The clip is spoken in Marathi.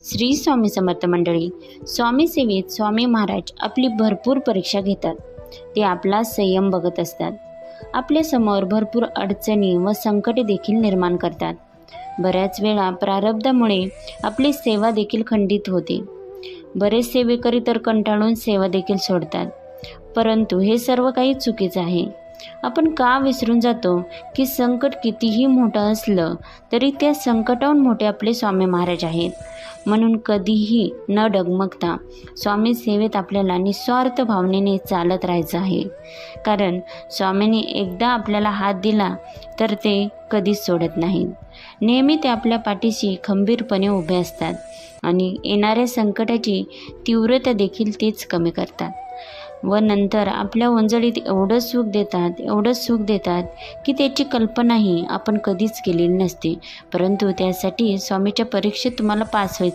श्री स्वामी समर्थ मंडळी, स्वामी सेवेत स्वामी महाराज आपली भरपूर परीक्षा घेतात. ते आपला संयम बघत असतात. आपल्या समोर भरपूर अडचणी व संकटे देखील निर्माण करतात. बऱ्याच वेळा प्रारब्धामुळे आपली सेवा देखील खंडित होते. बरेच सेवेकरी तर कंटाळून सेवा देखील सोडतात. परंतु हे सर्व काही चुकीचं आहे. आपण का विसरून जातो की संकट कितीही मोठं असलं तरी त्या संकटाहून मोठे आपले स्वामी महाराज आहेत. म्हणून कधीही न डगमगता स्वामी सेवेत आपल्याला निस्वार्थ भावनेने चालत राहायचं आहे. कारण स्वामींनी एकदा आपल्याला हात दिला तर ते कधीच सोडत नाहीत. नेहमी ते आपल्या पाठीशी खंबीरपणे उभे असतात आणि येणाऱ्या संकटाची तीव्रता देखील तेच कमी करतात. व नंतर आपल्या ओंजळीत एवढं सुख देतात की त्याची कल्पनाही आपण कधीच केलेली नसते. परंतु त्यासाठी स्वामीच्या परीक्षेत तुम्हाला पास व्हायचं